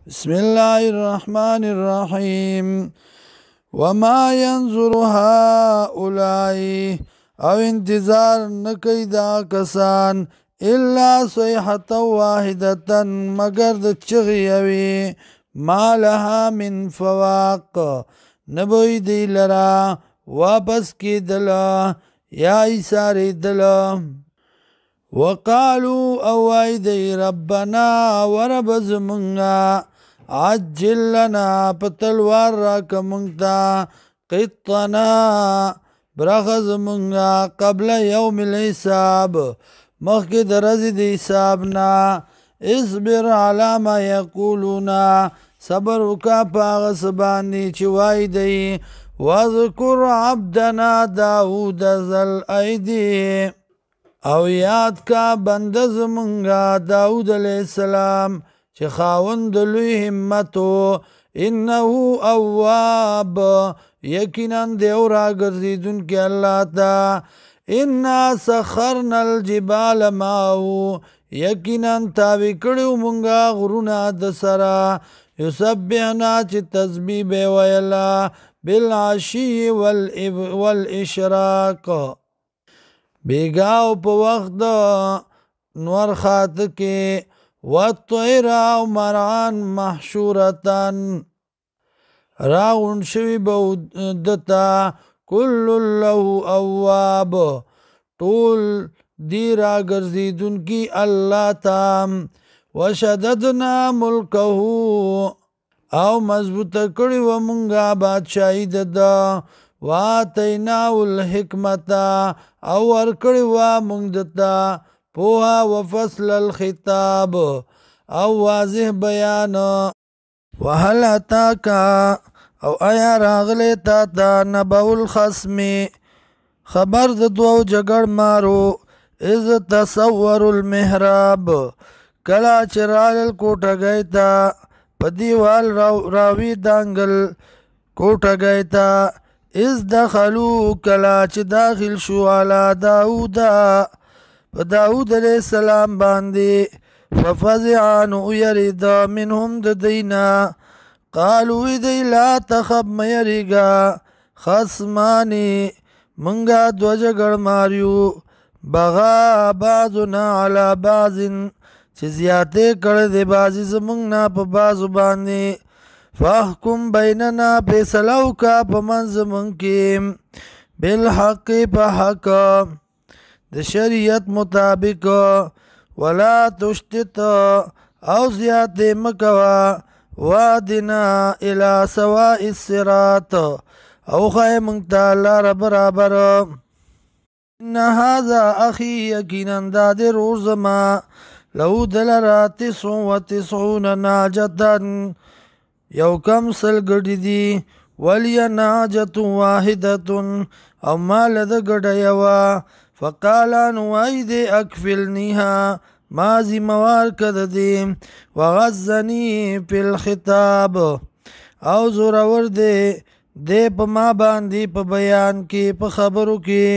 بسم الله الرحمن الرحيم وما ينظر هؤلاء او انتظار نکی دا کسان الا صيحة واحدة مگر د چغیوی ما لها من فواق نبوی دی لرا واپس کی دلا یا ایساری دلا وقالوا اوای دی ربنا ورب زمنگا عجل لنا پتلوار راک منگتا قطنا برخز منگا قبل یوم الحساب مخی درزی دی حسابنا اصبر علی ما یقولونا صبر وکا پاغ سبانی چوائی دی وذکر عبدنا داود ذل ایدی او یاد کا بند زمونگا داود علیہ السلام چه خاوند لوی همتو انہو اواب یقینا دیو را گرزیدون کی اللہ تا انا سخرنا الجبال ماو یقینا تاوی کڑیو منگا غرونا دسرا یسبحنا چه تسبیح بے ویلا بالعشی والاشراق بیگاو په وخت د نور خات کې والطیر او مرعان محشورتن راغون شوی بودتا کل له اواب طول دی را گرزیدون کی اللہ تام وشددنا ملکه او مضبوط کړی و مونږه بادشاہی ددا واتیناو الحکمتا او ورکړی و مونږ دتا پوها وفصل الخطاب او واضح بیان وهل اتاکا او آیا راغلی تا تا نبأ الخصم خبر د دوو جګړ مارو اذ تصور المحراب کلا چرال کوټه گیتا په دیوال راوی دانگل کوټه گیتا از دخلو کلا چه داخل شو علا داودا پا داود علیہ السلام باندی ففزعانو یرد منهم ددینا قالو دی لا تخب میریگا خصمانی منگا دو جگڑ ماریو بغا بعضنا علا بعضن چه زیاده کرد بازی زمنگنا پا بازو باندی فاحکم بیننا فیصلو کا پا منزمن کیم بالحق پا حق د شریعت مطابق ولا تشتت او زیاد مکوا وادنا الى سواء الصراط او خای منگتا لار برابر ان هذا اخی یقینا داد روزما لو دلرا 99 ناجتن یو کم سل گڑی دی ولی ناجت واحدتن او مال دا گڑا یوا فقالان وائی دے اکفلنیها مازی موار کد دی وغزنی پی الخطاب او زورور دے پا ما باندی پا بیان کی پا خبرو کی